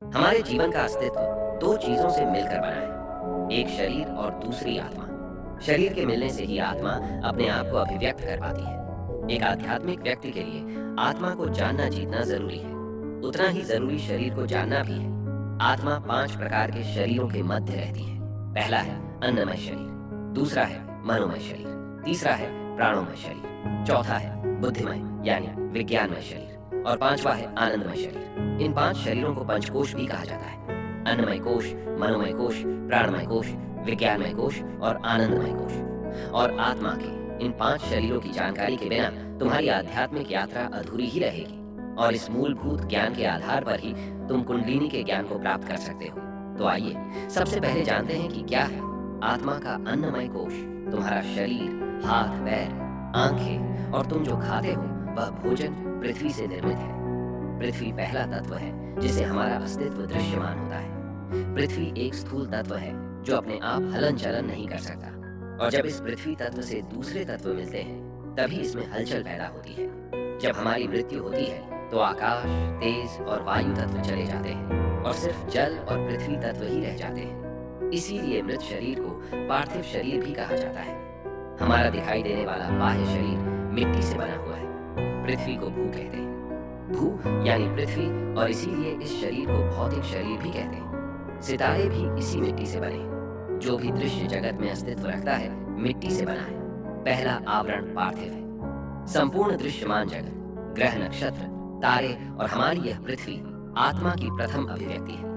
हमारे जीवन का अस्तित्व दो चीजों से मिलकर बना है, एक शरीर और दूसरी आत्मा। शरीर के मिलने से ही आत्मा अपने आप को अभिव्यक्त कर पाती है। एक आध्यात्मिक व्यक्ति के लिए आत्मा को जानना जीतना जरूरी है, उतना ही जरूरी शरीर को जानना भी है। आत्मा 5 प्रकार के शरीरों के मध्य रहती है। पहला है अन्नमय शरीर, दूसरा है मनोमय शरीर, तीसरा है प्राणोमय शरीर, चौथा है बुद्धिमय यानी विज्ञानमय शरीर और पांचवा है आनंदमय शरीर। इन 5 शरीरों को पंचकोश भी कहा जाता है। अन्नमय कोश, मनोमय कोश, प्राणमय कोश, विज्ञानमय कोश और आनंदमय कोश। और आत्मा के इन 5 शरीरों की जानकारी के बिना तुम्हारी आध्यात्मिक यात्रा अधूरी ही रहेगी। और इस मूलभूत ज्ञान के आधार पर ही तुम कुंडलिनी के ज्ञान को प्राप्त कर सकते हो। तो आइए सबसे पहले जानते हैं कि क्या है आत्मा का अन्नमय कोश। तुम्हारा शरीर, हाथ, पैर, आंखें और तुम जो खाते हो वह भोजन पृथ्वी से निर्मित है। पृथ्वी पहला तत्व है जिसे हमारा अस्तित्व दृश्यमान होता है। पृथ्वी एक स्थूल तत्व है जो अपने आप हलन चलन नहीं कर सकता, और जब इस पृथ्वी तत्व से दूसरे तत्व मिलते हैं तभी इसमें हलचल पैदा होती है। जब हमारी मृत्यु होती है तो आकाश, तेज और वायु तत्व चले जाते हैं और सिर्फ जल और पृथ्वी तत्व ही रह जाते हैं। इसीलिए मृत शरीर को पार्थिव शरीर भी कहा जाता है। हमारा दिखाई देने वाला बाह्य शरीर मिट्टी से बना हुआ है। पृथ्वी को भू कहते हैं। भू यानी पृथ्वी, और इसीलिए इस शरीर को भौतिक शरीर भी कहते हैं। सितारे भी इसी मिट्टी से बने हैं। जो भी दृश्य जगत में अस्तित्व रखता है मिट्टी से बना है। पहला आवरण पार्थिव है। संपूर्ण दृश्यमान जगत, ग्रह, नक्षत्र, तारे और हमारी यह पृथ्वी आत्मा की प्रथम अभिव्यक्ति है।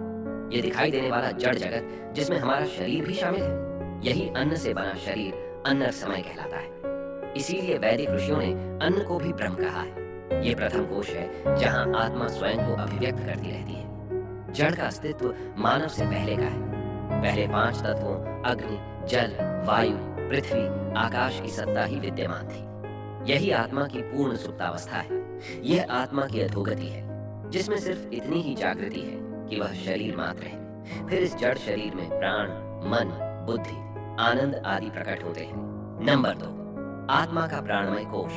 ये दिखाई देने वाला जड़ जगत जिसमें हमारा शरीर भी शामिल है, यही अन्न से बना शरीर अन्नर समय कहलाता है। इसीलिए वैदिक ऋषियों ने अन्न को भी ब्रह्म कहा है। ये प्रथम कोश है जहाँ आत्मा स्वयं को अभिव्यक्त करती रहती है। जड़ का अस्तित्व मानव से पहले का है। पहले 5 तत्वों अग्नि, जल, वायु, पृथ्वी, आकाश की सत्ता ही विद्यमान थी। यही आत्मा की पूर्ण सुप्तावस्था है। यह आत्मा की अधोगति है जिसमें सिर्फ इतनी ही जागृति है कि वह शरीर मात्र है। फिर इस जड़ शरीर में प्राण, मन, बुद्धि, आनंद आदि प्रकट होते हैं। नंबर 2, आत्मा का प्राणमय कोश।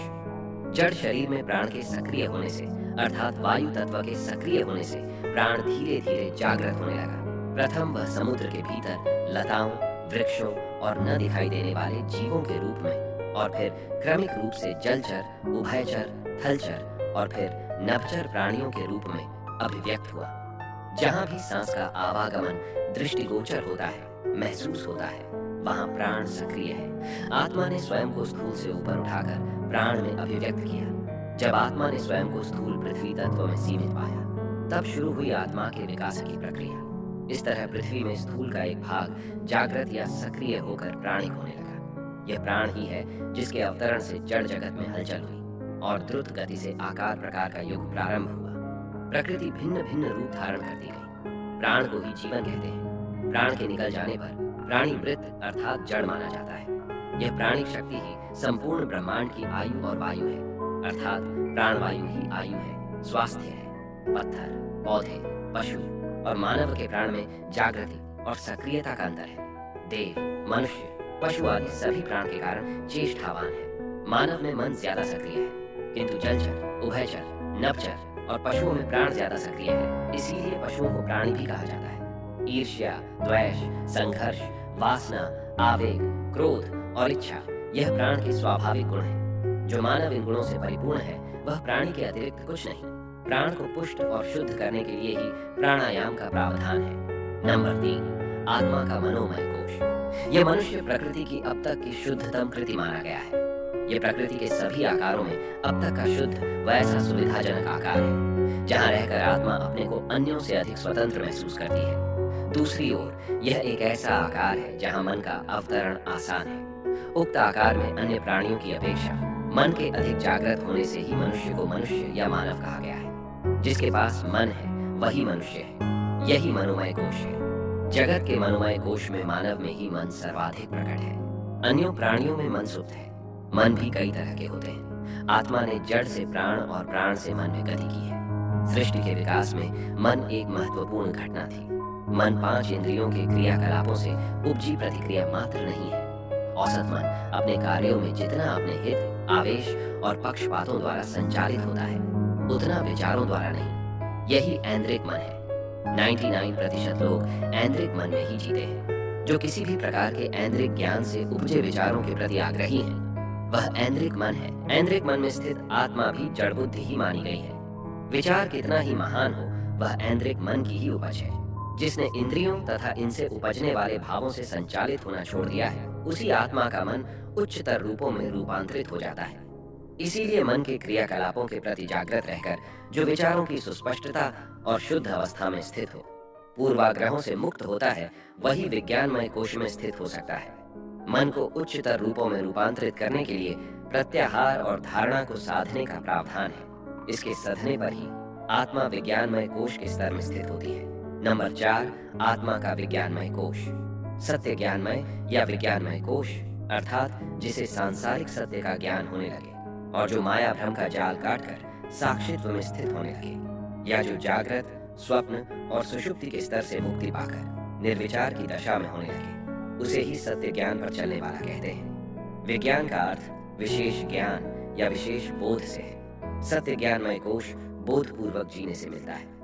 जड़ शरीर में प्राण के सक्रिय होने से, अर्थात वायु तत्व के सक्रिय होने से प्राण धीरे धीरे जागृत होने लगा। प्रथम वह समुद्र के भीतर लताओं, वृक्षों और न दिखाई देने वाले जीवों के रूप में, और फिर क्रमिक रूप से जलचर, उभयचर, थलचर और फिर नभचर प्राणियों के रूप में अभिव्यक्त हुआ। जहाँ भी सांस का आवागमन दृष्टिगोचर होता है, महसूस होता है, वहाँ प्राण सक्रिय है। आत्मा ने स्वयं को स्थूल से ऊपर उठाकर प्राण में अभिव्यक्त किया। जब आत्मा ने स्वयं को स्थूल पृथ्वी तत्व में सीमित पाया, तब शुरू हुई आत्मा के विकास की प्रक्रिया। इस तरह पृथ्वी में स्थूल का एक भाग जागृत या सक्रिय होकर प्राणिक होने लगा। यह प्राण ही है जिसके अवतरण से जड़ जगत में हलचल हुई और द्रुत गति से आकार प्रकार का युग प्रारंभ हुआ। प्रकृति भिन्न भिन्न रूप धारण करती गई। प्राण को ही जीवन कहते हैं। प्राण के निकल जाने पर प्राणी मृत अर्थात जड़ माना जाता है। यह प्राणिक शक्ति ही संपूर्ण ब्रह्मांड की आयु और वायु है, अर्थात प्राणवायु ही आयु है, स्वास्थ्य है। पत्थर, पौधे, पशु और मानव के प्राण में जागृति और सक्रियता का अंतर है। देव, मनुष्य, पशु आदि सभी प्राण के कारण चेष्टावान है। मानव में मन ज्यादा सक्रिय है, किंतु जलचर, उभयचर, नभचर और पशुओं में प्राण ज्यादा सक्रिय है। इसीलिए पशुओं को प्राणी भी कहा जाता है। ईर्ष्या, द्वेष, संघर्ष, वासना, आवेग, क्रोध और इच्छा यह प्राण के स्वाभाविक गुण हैं। जो मानव इन गुणों से परिपूर्ण है वह प्राणी के अतिरिक्त कुछ नहीं। प्राण को पुष्ट और शुद्ध करने के लिए ही प्राणायाम का प्रावधान है। नंबर 3, आत्मा का मनोमय कोश। यह मनुष्य प्रकृति की अब तक की शुद्धतम कृति माना गया है। यह प्रकृति के सभी आकारों में अब तक का शुद्ध व ऐसा सुविधाजनक आकार है जहाँ रहकर आत्मा अपने को अन्यों से अधिक स्वतंत्र महसूस करती है। दूसरी ओर यह एक ऐसा आकार है जहाँ मन का अवतरण आसान है। उक्त आकार में अन्य प्राणियों की अपेक्षा मन के अधिक जागृत होने से ही मनुष्य को मनुष्य या मानव कहा गया है। जिसके पास मन है वही मनुष्य है। यही मनोमय कोश है। जगत के मनोमय कोश में मानव में ही मन सर्वाधिक प्रकट है। अन्यों प्राणियों में मन सुप्त है। मन भी कई तरह के होते हैं। आत्मा ने जड़ से प्राण और प्राण से मन में गति की है। सृष्टि के विकास में मन एक महत्वपूर्ण घटना थी। मन 5 इंद्रियों के क्रियाकलापों से उपजी प्रतिक्रिया मात्र नहीं है। औसत मन अपने कार्यों में जितना अपने हित, आवेश और पक्षपातों द्वारा संचालित होता है, उतना विचारों द्वारा नहीं। यही ऐन्द्रिक मन है। 99% लोग ऐन्द्रिक मन में ही जीते हैं। जो किसी भी प्रकार के ऐन्द्रिक ज्ञान से उपजे विचारों के प्रति आग्रही हैं, वह ऐन्द्रिक मन है। ऐन्द्रिक मन में स्थित आत्मा भी जड़ बुद्धि ही मानी गई है। विचार कितना ही महान हो, वह ऐन्द्रिक मन की ही उपज है। जिसने इंद्रियों तथा इनसे उपजने वाले भावों से संचालित होना छोड़ दिया है, उसी आत्मा का मन उच्चतर रूपों में रूपांतरित हो जाता है। इसीलिए मन के क्रियाकलापों के प्रति जागृत रहकर जो विचारों की सुस्पष्टता और शुद्ध अवस्था में स्थित हो, पूर्वाग्रहों से मुक्त होता है, वही विज्ञानमय कोश में स्थित हो सकता है। मन को उच्चतर रूपों में रूपांतरित करने के लिए प्रत्याहार और धारणा को साधने का प्रावधान है। इसके साधने पर ही आत्मा विज्ञानमय कोश के स्तर में स्थित होती है। नंबर 4, आत्मा का विज्ञानमय कोश। सत्य ज्ञानमय या विज्ञानमय कोश, अर्थात जिसे सांसारिक सत्य का ज्ञान होने लगे और जो माया भ्रम का जाल काटकर साक्षित्व में स्थित होने लगे, या जो जागृत, स्वप्न और सुषुप्ति के स्तर से मुक्ति पाकर निर्विचार की दशा में होने लगे, उसे ही सत्य ज्ञान पर चलने वाला कहते हैं। विज्ञान का अर्थ विशेष ज्ञान या विशेष बोध से है। सत्य ज्ञानमय कोश बोध पूर्वक जीने से मिलता है।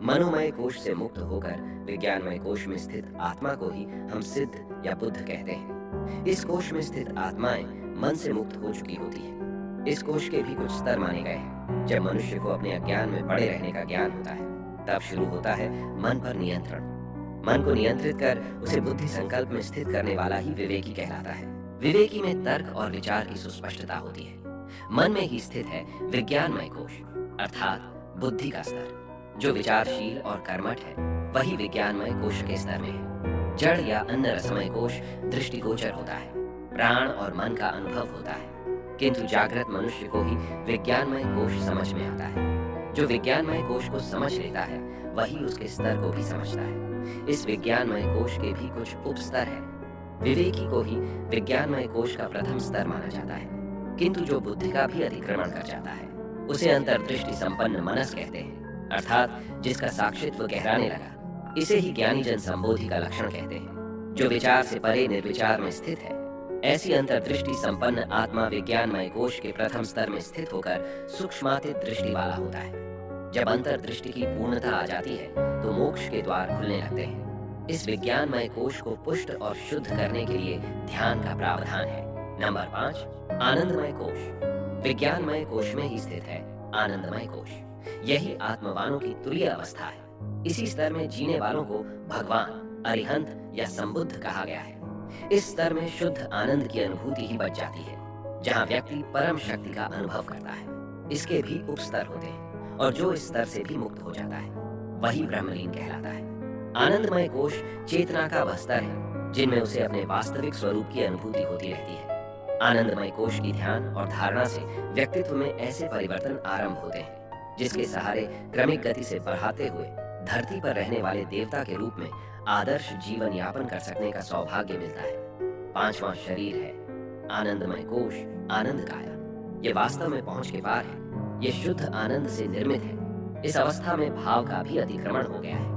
मनोमय कोश से मुक्त होकर विज्ञानमय कोश में स्थित आत्मा को ही हम सिद्ध या बुद्ध कहते हैं। इस कोश में स्थित आत्माएं मन से मुक्त हो चुकी होती है। इस कोश के भी कुछ स्तर माने गए हैं। जब मनुष्य को अपने अज्ञान में पड़े रहने का ज्ञान होता है, तब शुरू होता है मन पर नियंत्रण। मन को नियंत्रित कर उसे बुद्धि संकल्प में स्थित करने वाला ही विवेकी कहलाता है। विवेकी में तर्क और विचार की सुस्पष्टता होती है। मन में ही स्थित है विज्ञानमय कोश, अर्थात बुद्धि का स्तर। जो विचारशील और कर्मठ है, वही विज्ञानमय कोश के स्तर में है। जड़ या अन्य रसमय कोश दृष्टिगोचर होता है, प्राण और मन का अनुभव होता है, किंतु जागृत मनुष्य को ही विज्ञानमय कोश समझ में आता है। जो विज्ञानमय कोश को समझ लेता है, वही उसके स्तर को भी समझता है। इस विज्ञानमय कोश के भी कुछ उपस्तर है। विवेकी को ही विज्ञानमय कोश का प्रथम स्तर माना जाता है, किंतु जो बुद्धि का भी अतिक्रमण कर जाता है, उसे अंतर्दृष्टि संपन्न मनस कहते हैं, अर्थात जिसका साक्षित्व गहराने लगा। इसे ही ज्ञानी जन संबोधि का लक्षण कहते हैं। जो विचार से परे निर्विचार में स्थित है, ऐसी अंतर्दृष्टि संपन्न आत्मा विज्ञानमय कोश के प्रथम स्तर में स्थित होकर सूक्ष्मातीत दृष्टि वाला होता है। जब अंतर्दृष्टि की पूर्णता आ जाती है, तो मोक्ष के द्वार खुलने लगते हैं। इस विज्ञानमय कोश को पुष्ट और शुद्ध करने के लिए ध्यान का प्रावधान है। नंबर 5, आनंदमय कोश। विज्ञानमय कोश में ही स्थित है आनंदमय कोश। यही आत्मवानों की तुरीय अवस्था है। इसी स्तर में जीने वालों को भगवान, अरिहंत या संबुद्ध कहा गया है। इस स्तर में शुद्ध आनंद की अनुभूति ही बच जाती है, जहाँ व्यक्ति परम शक्ति का अनुभव करता है। इसके भी उपस्तर होते हैं, और जो इस स्तर से भी मुक्त हो जाता है, वही ब्रह्मलीन कहलाता है। आनंदमय कोश चेतना का वह स्तर है, जिनमें उसे अपने वास्तविक स्वरूप की अनुभूति होती रहती है। आनंदमय कोश की ध्यान और धारणा से व्यक्तित्व में ऐसे परिवर्तन आरंभ होते हैं, जिसके सहारे क्रमिक गति से बढ़ाते हुए धरती पर रहने वाले देवता के रूप में आदर्श जीवन यापन कर सकने का सौभाग्य मिलता है। 5वां शरीर है आनंदमय कोश, आनंद काया। ये वास्तव में पहुंच के पार है। ये शुद्ध आनंद से निर्मित है। इस अवस्था में भाव का भी अतिक्रमण हो गया है।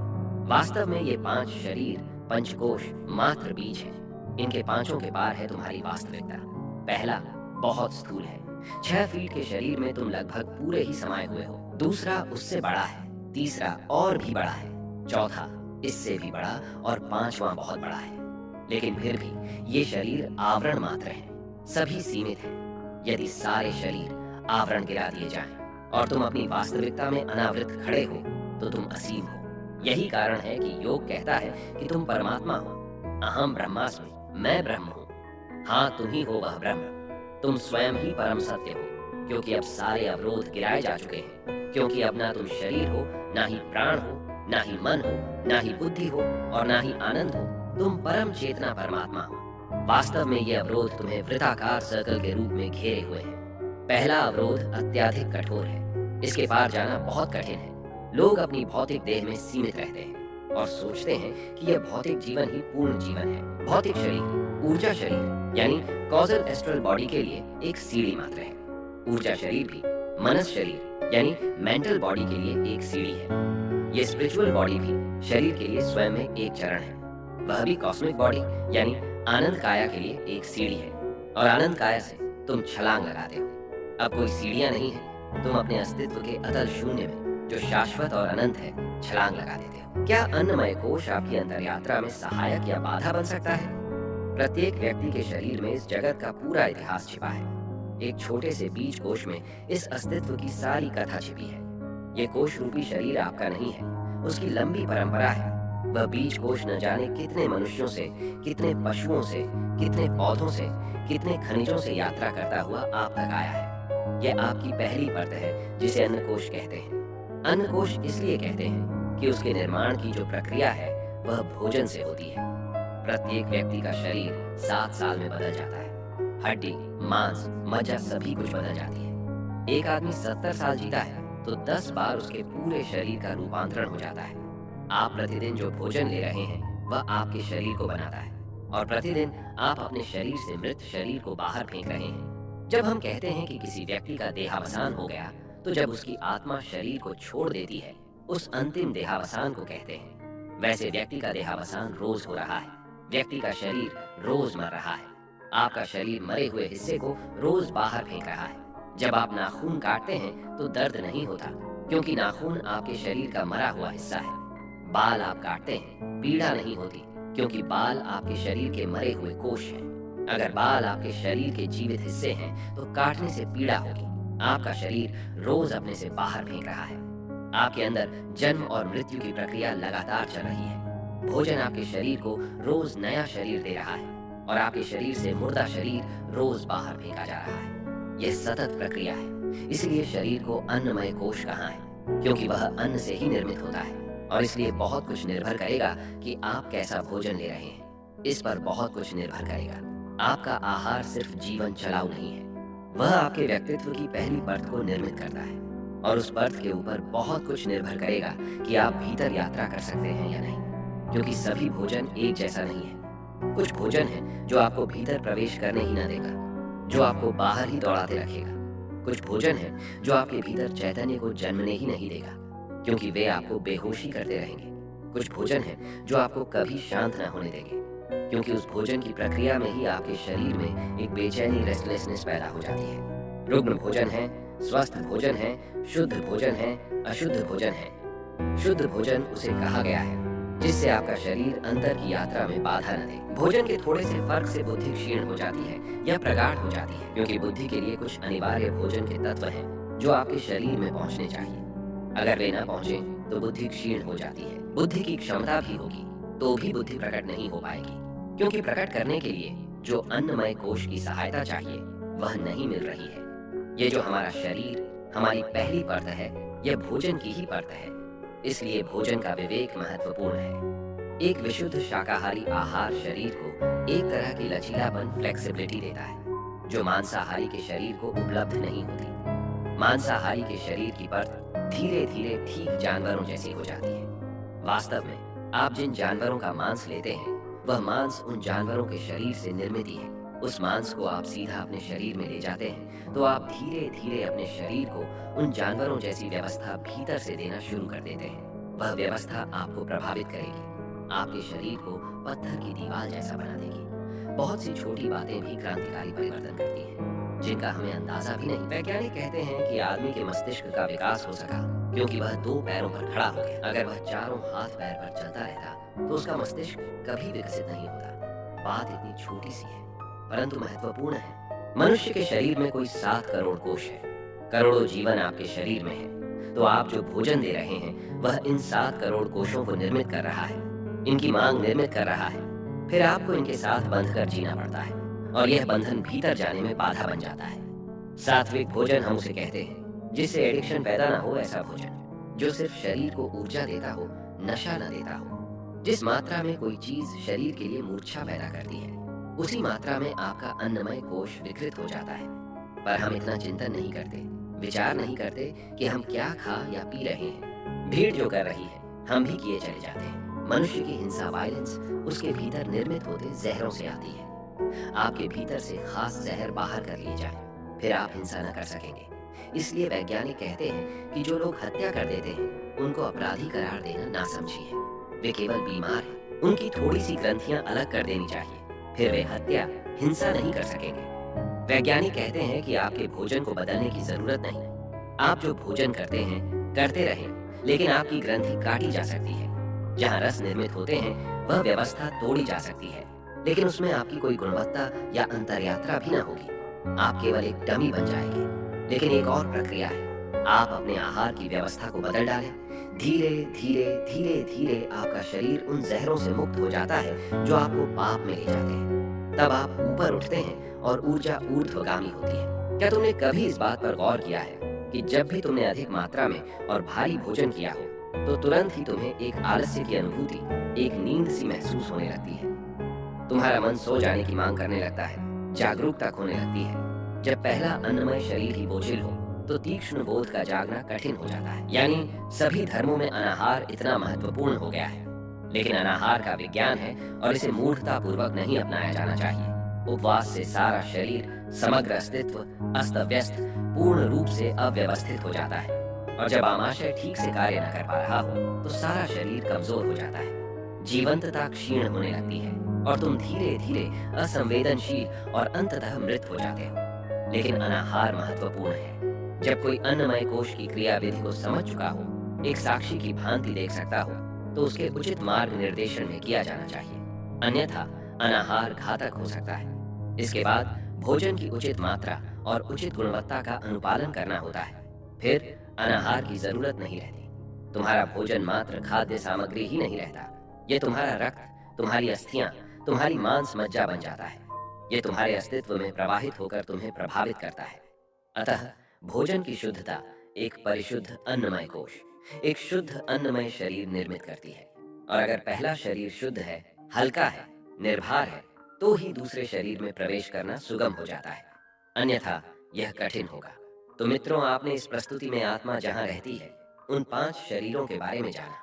वास्तव में ये 5 शरीर, पंचकोश मात्र बीज है। इनके पांचों के पार है तुम्हारी वास्तविकता। पहला बहुत स्थूल है। 6 फीट के शरीर में तुम लगभग पूरे ही समाये हुए हो। दूसरा उससे बड़ा है, तीसरा और भी बड़ा है, चौथा इससे भी बड़ा, और 5वां बहुत बड़ा है। लेकिन फिर भी ये शरीर आवरण मात्र हैं, सभी सीमित हैं। यदि सारे शरीर आवरण गिरा दिए जाएं और तुम अपनी वास्तविकता में अनावृत खड़े हो, तो तुम असीम हो। यही कारण है कि योग कहता है कि तुम परमात्मा हो। अहम ब्रह्मास्मि, मैं ब्रह्म हूँ। हाँ, तुम ही हो वह ब्रह्म। तुम स्वयं ही परम सत्य हो, क्योंकि अब सारे अवरोध गिराए जा चुके हैं। क्योंकि अब ना तुम शरीर हो, ना ही प्राण हो, ना ही मन हो, ना ही बुद्धि हो, और ना ही आनंद हो। तुम परम चेतना परमात्मा हो। वास्तव में ये अवरोध तुम्हें वृत्ताकार सर्कल के रूप में घेरे हुए हैं। पहला अवरोध अत्यधिक कठोर है। इसके पार जाना बहुत कठिन है। लोग अपनी भौतिक देह में सीमित रहते हैं और सोचते हैं कि यह भौतिक जीवन ही पूर्ण जीवन है। भौतिक शरीर, ऊर्जा शरीर यानी कॉजल एस्ट्रल बॉडी के लिए एक सीढ़ी मात्र है। ऊर्जा शरीर भी मनस शरीर यानी मेंटल बॉडी के लिए एक सीढ़ी है। ये स्पिरिचुअल बॉडी भी शरीर के लिए स्वयं में एक चरण है। वह भी कॉस्मिक बॉडी यानी आनंद काया के लिए एक सीढ़ी है, और आनंद काया से तुम छलांग लगाते हो। अब कोई सीढ़ियां नहीं है। तुम अपने अस्तित्व के अतल शून्य में जो शाश्वत और अनंत है, छलांग लगा देते हो। क्या अन्नमय कोश आपकी अंतर यात्रा में सहायक या बाधा बन सकता है? प्रत्येक व्यक्ति के शरीर में इस जगत का पूरा इतिहास छिपा है। एक छोटे से बीज कोश में इस अस्तित्व की सारी कथा छिपी है। ये कोश रूपी शरीर आपका नहीं है, उसकी लंबी परंपरा है। वह बीज कोश न जाने कितने मनुष्यों से, कितने पशुओं से, कितने पौधों से, कितने खनिजों से यात्रा करता हुआ आप तक आया है। यह आपकी पहली परत है जिसे अन्नकोश कहते हैं। अन्नकोश इसलिए कहते हैं कि उसके निर्माण की जो प्रक्रिया है वह भोजन से होती है। प्रत्येक व्यक्ति का शरीर 7 साल में बदल जाता है। हड्डी, मांस, मज्जा सभी कुछ बदल जाती है। एक आदमी 70 साल जीता है तो 10 बार उसके पूरे शरीर का रूपांतरण हो जाता है। आप प्रतिदिन जो भोजन ले रहे हैं वह आपके शरीर को बनाता है और प्रतिदिन आप अपने शरीर से मृत शरीर को बाहर फेंक रहे हैं। जब हम कहते हैं कि किसी व्यक्ति का देहावसान हो गया, तो जब उसकी आत्मा शरीर को छोड़ देती है, उस अंतिम देहावसान को कहते हैं। वैसे व्यक्ति का देहावसान रोज हो रहा है। व्यक्ति का शरीर रोज मर रहा है। आपका शरीर मरे हुए हिस्से को रोज बाहर फेंक रहा है। जब आप नाखून काटते हैं तो दर्द नहीं होता, क्योंकि नाखून आपके शरीर का मरा हुआ हिस्सा है। बाल आप काटते हैं, पीड़ा नहीं होती, क्योंकि बाल आपके शरीर के मरे हुए कोश हैं। अगर बाल आपके शरीर के जीवित हिस्से हैं तो काटने से पीड़ा होगी। आपका शरीर रोज अपने से बाहर फेंक रहा है। आपके अंदर जन्म और मृत्यु की प्रक्रिया लगातार चल रही है। भोजन आपके शरीर को रोज नया शरीर दे रहा है और आपके शरीर से मुर्दा शरीर रोज बाहर फेंका जा रहा है। यह सतत प्रक्रिया है। इसलिए शरीर को अन्नमय कोश कहा है, क्योंकि वह अन्न से ही निर्मित होता है और इसलिए बहुत कुछ निर्भर करेगा कि आप कैसा भोजन ले रहे हैं। इस पर बहुत कुछ निर्भर करेगा। आपका आहार सिर्फ जीवन चलाऊ नहीं है, वह आपके व्यक्तित्व की पहली परत को निर्मित करता है और उस परत के ऊपर बहुत कुछ निर्भर करेगा कि आप भीतर यात्रा कर सकते हैं या नहीं, क्योंकि सभी भोजन एक जैसा नहीं है। कुछ भोजन है जो आपको भीतर प्रवेश करने ही न देगा, जो आपको बाहर ही दौड़ाते रखेगा। कुछ भोजन है जो आपके भीतर चैतन्य को जन्मने ही नहीं देगा, क्योंकि वे आपको बेहोशी करते रहेंगे। कुछ भोजन है जो आपको कभी शांत न होने देंगे, क्योंकि उस भोजन की प्रक्रिया में ही आपके शरीर में एक बेचैनी, रेस्टलेसनेस पैदा हो जाती है। रुग्ण भोजन है, स्वस्थ भोजन है, शुद्ध भोजन है, अशुद्ध भोजन है। शुद्ध भोजन उसे कहा गया है जिससे आपका शरीर अंतर की यात्रा में बाधा न दे। भोजन के थोड़े से फर्क से बुद्धि क्षीण हो जाती है या प्रगाढ़ हो जाती है, क्योंकि बुद्धि के लिए कुछ अनिवार्य भोजन के तत्व हैं जो आपके शरीर में पहुंचने चाहिए। अगर वे न पहुंचे तो बुद्धि क्षीण हो जाती है। बुद्धि की क्षमता भी होगी तो भी बुद्धि प्रकट नहीं हो पाएगी, क्योंकि प्रकट करने के लिए जो अन्नमय कोश की सहायता चाहिए वह नहीं मिल रही है। ये जो हमारा शरीर, हमारी पहली परत है, यह भोजन की ही परत है। इसलिए भोजन का विवेक महत्वपूर्ण है। एक विशुद्ध शाकाहारी आहार शरीर को एक तरह की लचीलापन, फ्लेक्सिबिलिटी देता है, जो मांसाहारी के शरीर को उपलब्ध नहीं होती। मांसाहारी के शरीर की परत धीरे धीरे ठीक जानवरों जैसी हो जाती है। वास्तव में आप जिन जानवरों का मांस लेते हैं वह मांस उन जानवरों के शरीर से निर्मित ही है। उस मांस को आप सीधा अपने शरीर में ले जाते हैं तो आप धीरे धीरे अपने शरीर को उन जानवरों जैसी व्यवस्था भीतर से देना शुरू कर देते हैं। वह व्यवस्था आपको प्रभावित करेगी, आपके शरीर को पत्थर की दीवार जैसा बना देगी। बहुत सी छोटी बातें भी क्रांतिकारी परिवर्तन करती हैं, जिनका हमें अंदाजा भी नहीं। वैज्ञानिक कहते हैं कि आदमी के मस्तिष्क का विकास हो सका क्योंकि वह 2 पैरों पर खड़ा हो गया। अगर वह चारों हाथ पैर पर चलता रहता तो उसका मस्तिष्क कभी विकसित नहीं होता। बात इतनी छोटी सी है परंतु महत्वपूर्ण है। मनुष्य के शरीर में कोई 7 करोड़ कोश है। करोड़ों जीवन आपके शरीर में है, तो आप जो भोजन दे रहे हैं वह इन 7 करोड़ कोशों को निर्मित कर रहा है, इनकी मांग निर्मित कर रहा है। फिर आपको इनके साथ बंध कर जीना पड़ता है और यह बंधन भीतर जाने में बाधा बन जाता है। सात्विक भोजन हम उसे कहते हैं, जिससे एडिक्शन पैदा ना हो। ऐसा भोजन जो सिर्फ शरीर को ऊर्जा देता हो, नशा न देता हो। जिस मात्रा में कोई चीज शरीर के लिए मूर्छा पैदा करती है, उसी मात्रा में आपका अन्नमय कोश विकृत हो जाता है। पर हम इतना चिंतन नहीं करते, विचार नहीं करते कि हम क्या खा या पी रहे हैं। भीड़ जो कर रही है हम भी किए चले जाते हैं। मनुष्य की हिंसा, वायलेंस उसके भीतर निर्मित होते जहरों से आती है। आपके भीतर से खास जहर बाहर कर लिए जाए, फिर आप हिंसा न कर सकेंगे। इसलिए वैज्ञानिक कहते हैं कि जो लोग हत्या कर देते हैं उनको अपराधी करार देना नासमझी है। वे केवल बीमार हैं। उनकी थोड़ी सी ग्रंथियां अलग कर देनी चाहिए, फिर वे हत्या, हिंसा नहीं कर सकेंगे। वैज्ञानिक कहते हैं कि आपके भोजन को बदलने की जरूरत नहीं। आप जो भोजन करते हैं करते रहें, लेकिन आपकी ग्रंथि काटी जा सकती है। जहाँ रस निर्मित होते हैं, वह व्यवस्था तोड़ी जा सकती है, लेकिन उसमें आपकी कोई गुणवत्ता या अंतर्यात्रा भी ना होगी। आप केवल एक डमी बन जाएंगे। लेकिन एक और प्रक्रिया है, आप अपने आहार की व्यवस्था को बदल डालें। धीरे धीरे धीरे धीरे आपका शरीर उन जहरों से मुक्त हो जाता है जो आपको पाप में ले जाते हैं। तब आप ऊपर उठते हैं और ऊर्जा ऊर्ध्वगामी होती है। क्या तुमने कभी इस बात पर गौर किया है कि जब भी तुमने अधिक मात्रा में और भारी भोजन किया हो, तो तुरंत ही तुम्हें एक आलस्य की अनुभूति, एक नींद सी महसूस होने लगती है। तुम्हारा मन सो जाने की मांग करने लगता है, जागरूकता खोने लगती है। जब पहला अन्नमय शरीर ही बोझिल हो, तो तीक्ष्ण बोध का जागना कठिन हो जाता है। यानी सभी धर्मों में अनाहार इतना महत्वपूर्ण हो गया है, लेकिन अनाहार का विज्ञान है और इसे मूर्खता पूर्वक नहीं अपनाया जाना चाहिए। उपवास से सारा शरीर, समग्र अस्तित्व अस्त व्यस्त, पूर्ण रूप से अव्यवस्थित हो जाता है। और जब आमाशय ठीक से कार्य न कर पा रहा हो, तो सारा शरीर कमजोर हो जाता है, जीवंतता क्षीण होने लगती है और तुम धीरे धीरे असंवेदनशील और अंततः मृत हो जाते हो। लेकिन अनाहार महत्वपूर्ण है। जब कोई अन्नमय कोश की क्रियाविधि को समझ चुका हो, एक साक्षी की भांति देख सकता हो, तो उसके उचित मार्ग निर्देशन में किया जाना चाहिए। अन्यथा अनाहार घातक हो सकता है। इसके बाद भोजन की उचित मात्रा और उचित गुणवत्ता का अनुपालन करना होता है। फिर अनाहार की जरूरत नहीं रहती। तुम्हारा भोजन मात्र खाद्य सामग्री ही नहीं रहता, ये तुम्हारा रक्त, तुम्हारी अस्थियां, तुम्हारी मांस मज्जा बन जाता है। ये तुम्हारे अस्तित्व में प्रवाहित होकर तुम्हें प्रभावित करता है। अतः भोजन की शुद्धता एक परिशुद्ध अन्नमय कोश, एक शुद्ध अन्नमय शरीर निर्मित करती है। और अगर पहला शरीर शुद्ध है, हल्का है, निर्भर है, तो ही दूसरे शरीर में प्रवेश करना सुगम हो जाता है। अन्यथा यह कठिन होगा। तो मित्रों, आपने इस प्रस्तुति में आत्मा जहां रहती है, उन 5 शरीरों के बारे में जाना।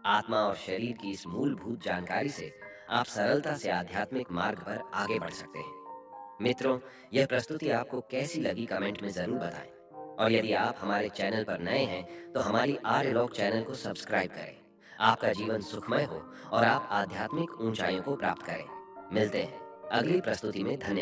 आत्मा और शरीर की इस मूलभूत जानकारी से आप सरलता से आध्यात्मिक मार्ग पर आगे बढ़ सकते हैं। मित्रों, यह प्रस्तुति आपको कैसी लगी कमेंट में जरूर बताएं। और यदि आप हमारे चैनल पर नए हैं, तो हमारी आर्यलोक चैनल को सब्सक्राइब करें। आपका जीवन सुखमय हो और आप आध्यात्मिक ऊंचाइयों को प्राप्त करें। मिलते हैं अगली प्रस्तुति में। धन्यवाद।